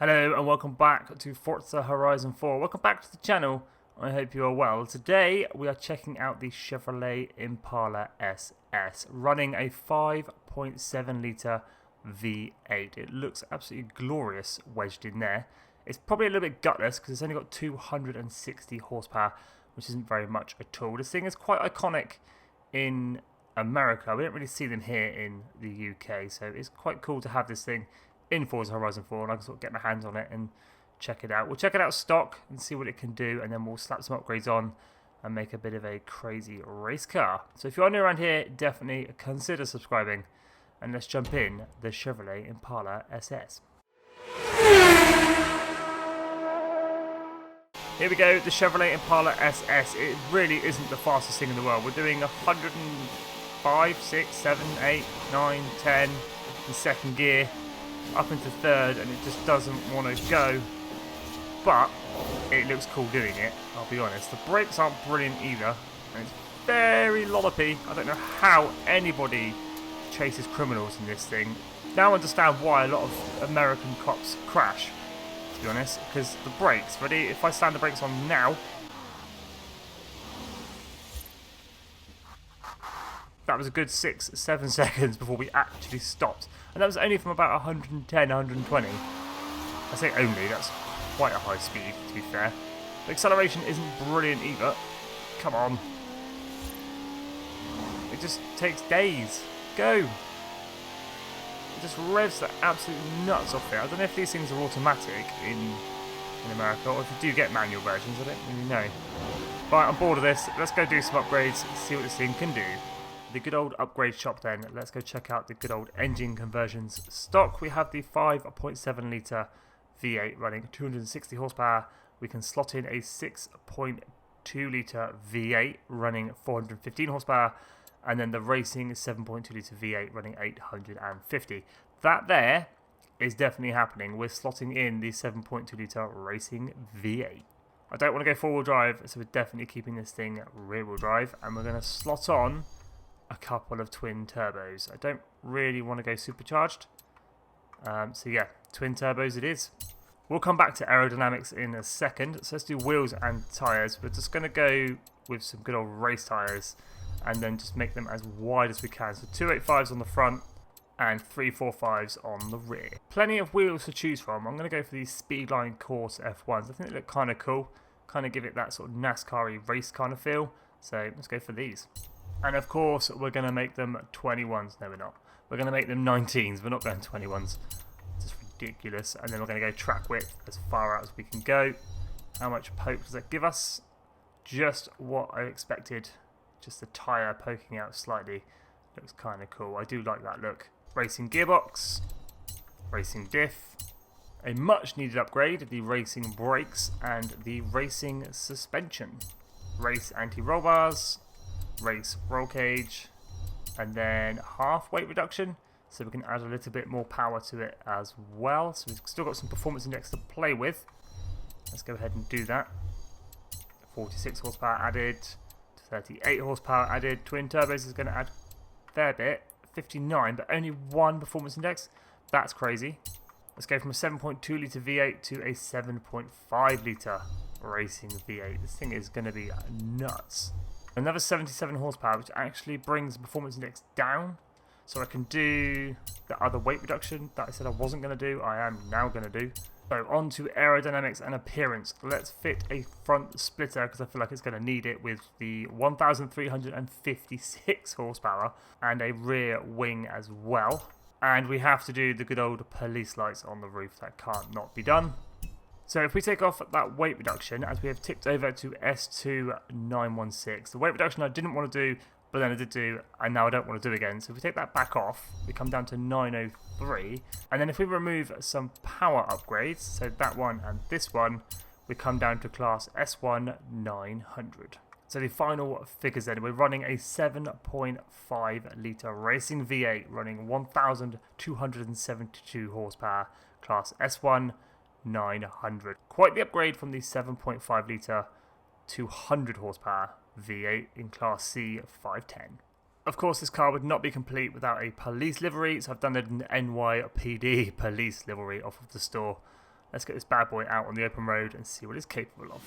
Hello and welcome back to Forza Horizon 4. Welcome back to the channel. I hope you are well. Today we are checking out the Chevrolet Impala SS running a 5.7 litre V8. It looks absolutely glorious wedged in there. It's probably a little bit gutless because it's only got 260 horsepower, which isn't very much at all. This thing is quite iconic in America. We don't really see them here in the UK, so it's quite cool to have this thing in Forza Horizon 4, and I can sort of get my hands on it and check it out. We'll check it out stock and see what it can do, and then we'll slap some upgrades on and make a bit of a crazy race car. So if you are new around here, definitely consider subscribing, and let's jump in the Chevrolet Impala SS. Here we go, the Chevrolet Impala SS. It really isn't the fastest thing in the world. We're doing 105, 6, 7, 8, 9, 10 in second gear, up into third, and it just doesn't want to go, but it looks cool doing it, I'll be honest. The brakes aren't brilliant either, and it's very lollopy. I don't know how anybody chases criminals in this thing. Now I understand why a lot of American cops crash, to be honest, because the brakes, ready, if I slam the brakes on now, that was a good 6-7 seconds before we actually stopped. And that was only from about 110, 120. I say only, that's quite a high speed, to be fair. The acceleration isn't brilliant either. Come on. It just takes days. Go! It just revs the absolute nuts off it. I don't know if these things are automatic in America, or if you do get manual versions, I don't really know. Right, I'm bored of this. Let's go do some upgrades, see what this thing can do. The good old upgrade shop then. Let's go check out the good old engine conversions. Stock, we have the 5.7 litre V8 running 260 horsepower. We can slot in a 6.2 litre V8 running 415 horsepower, and then the racing 7.2 litre V8 running 850. That there is definitely happening. We're slotting in the 7.2 litre racing V8. I don't want to go four-wheel drive, so we're definitely keeping this thing rear-wheel drive, and we're going to slot on a couple of twin turbos. I don't really want to go supercharged, so yeah, twin turbos it is. We'll come back to aerodynamics in a second, so let's do wheels and tyres. We're just going to go with some good old race tyres and then just make them as wide as we can. So 285s on the front and 345s on the rear. Plenty of wheels to choose from. I'm going to go for these Speedline Course F1s. I think they look kind of cool, kind of give it that sort of NASCAR-y race kind of feel, so let's go for these. And of course, we're going to make them 21s. No, we're not. We're going to make them 19s. We're not going 21s. It's just ridiculous. And then we're going to go track width as far out as we can go. How much poke does that give us? Just what I expected. Just the tyre poking out slightly. Looks kind of cool. I do like that look. Racing gearbox. Racing diff. A much needed upgrade. The racing brakes and the racing suspension. Race anti-roll bars. Race roll cage, and then half weight reduction, so we can add a little bit more power to it as well. So we've still got some performance index to play with. Let's go ahead and do that. 46 horsepower added, 38 horsepower added. Twin turbos is going to add a fair bit, 59, but only one performance index. That's crazy. Let's go from a 7.2 litre V8 to a 7.5 litre racing V8. This thing is going to be nuts. Another 77 horsepower, which actually brings the performance index down. So I can do the other weight reduction that I said I wasn't going to do, I am now going to do. So on to aerodynamics and appearance. Let's fit a front splitter, because I feel like it's going to need it, with the 1,356 horsepower and a rear wing as well. And we have to do the good old police lights on the roof. That can't not be done. So if we take off that weight reduction, as we have tipped over to S2916, the weight reduction I didn't want to do, but then I did do, and now I don't want to do again. So if we take that back off, we come down to 903. And then if we remove some power upgrades, so that one and this one, we come down to class S1 900. So the final figures then, we're running a 7.5 litre racing V8 running 1,272 horsepower, class S1 900. Quite the upgrade from the 7.5 litre 200 horsepower V8 in class C 510. Of course, this car would not be complete without a police livery, so I've done an NYPD police livery off of the store. let's get this bad boy out on the open road and see what it's capable of.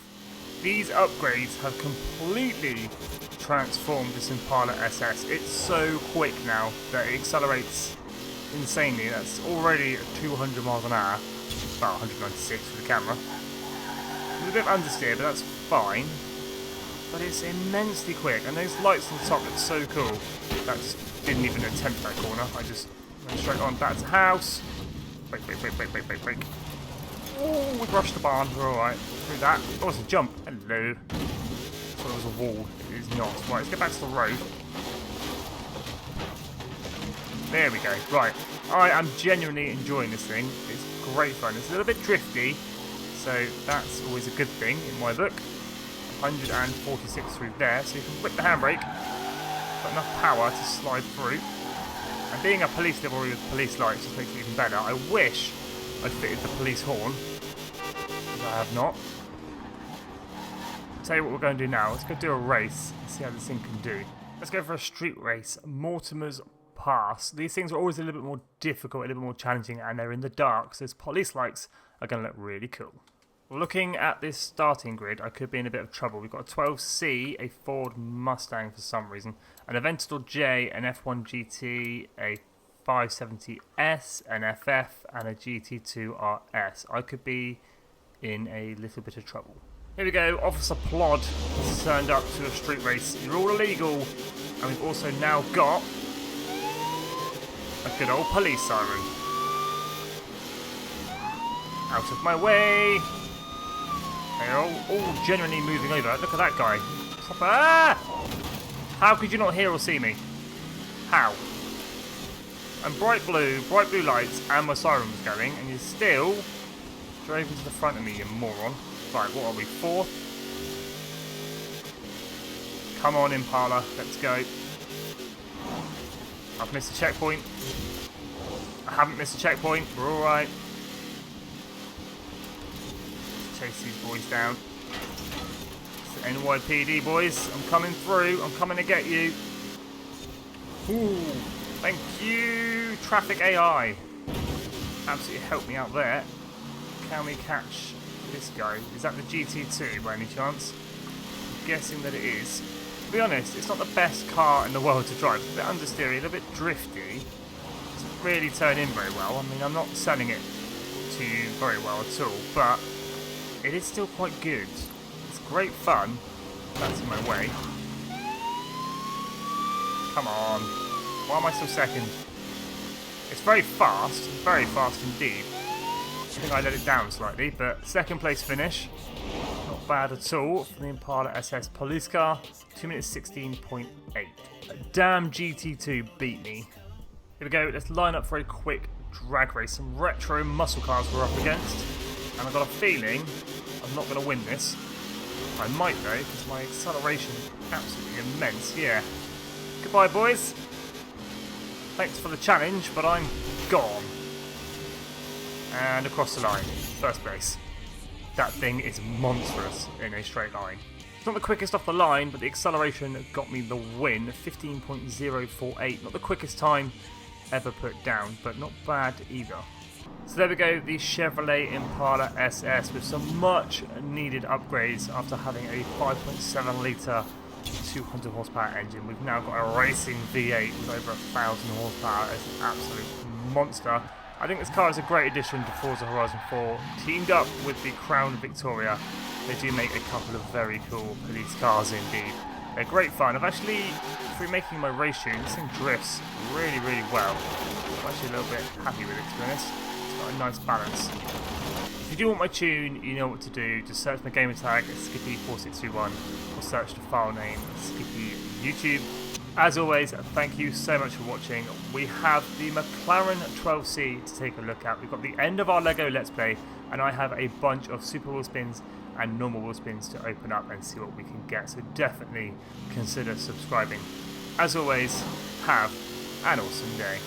These upgrades have completely transformed this Impala SS. It's so quick now that it accelerates insanely. That's already at 200 miles an hour, about 196 for the camera. It's a bit of understeer, but that's fine. But it's immensely quick, and those lights on the top look so cool. That just didn't even attempt that corner. I just went straight on back to the house. Break. Oh, we brushed the barn. We're alright. Through that. Oh, it's a jump. Hello. I thought it was a wall. It is not. Right, let's get back to the road. There we go. Right. I am genuinely enjoying this thing. It's great fun. It's a little bit drifty, so that's always a good thing in my book. 146 through there, so you can whip the handbrake. Got enough power to slide through. And being a police livery with police lights just makes it even better. I wish I'd fitted the police horn, but I have not. I'll tell you what we're going to do now. Let's go do a race and see how this thing can do. Let's go for a street race. Mortimer's Pass. These things are always a little bit more difficult, a little bit more challenging, and they're in the dark, so those police lights are going to look really cool. Looking at this starting grid, I could be in a bit of trouble. We've got a 12C, a Ford Mustang for some reason, an Aventador J, an F1 GT, a 570S, an FF, and a GT2 RS. I could be in a little bit of trouble. Here we go, Officer Plod has turned up to a street race. You're all illegal, and we've also now got a good old police siren. Out of my way! They're all genuinely moving over. Look at that guy. Proper. Ah! How could you not hear or see me? How? And bright blue lights, and my siren was going, and you still drove into the front of me, you moron. Right, what are we, fourth? Come on, Impala, let's go. I've missed a checkpoint. I haven't missed a checkpoint, we're alright. Chase these boys down. It's the Nypd, boys. I'm coming through. I'm coming to get you. Ooh, thank you, Traffic AI. Absolutely helped me out there. Can we catch this guy? Is that the GT2 by any chance? I'm guessing that it is. To be honest, it's not the best car in the world to drive. It's a bit understeery, a little bit drifty. It doesn't really turn in very well. I mean, I'm not selling it to you very well at all, but it is still quite good. It's great fun. That's in my way. Come on. Why am I still second? It's very fast indeed. I think I let it down slightly, but second place finish. Not bad at all for the Impala SS police car. 2 minutes 16.8. Damn GT2 beat me. Here we go, let's line up for a quick drag race. Some retro muscle cars we're up against. And I've got a feeling I'm not going to win this. I might though, because my acceleration is absolutely immense. Yeah. Goodbye, boys. Thanks for the challenge, but I'm gone. And across the line. First place. That thing is monstrous in a straight line. It's not the quickest off the line, but the acceleration got me the win. 15.048. Not the quickest time ever put down, but not bad either. So there we go, the Chevrolet Impala SS with some much needed upgrades after having a 5.7 litre 200 horsepower engine. We've now got a racing V8 with over 1,000 horsepower. It's an absolute monster. I think this car is a great addition to Forza Horizon 4. Teamed up with the Crown Victoria, they do make a couple of very cool police cars indeed. They're great fun. I've actually, through making my race tune, this thing drifts really, really well. I'm actually a little bit happy with it, to be honest. Got a nice balance. If you do want my tune, you know what to do. Just search my gamer tag at Skippy4621 or search the file name Skippy YouTube. As always, thank you so much for watching. We have the McLaren 12C to take a look at. We've got the end of our LEGO Let's Play, and I have a bunch of super wheel spins and normal wheel spins to open up and see what we can get. So definitely consider subscribing. As always, have an awesome day.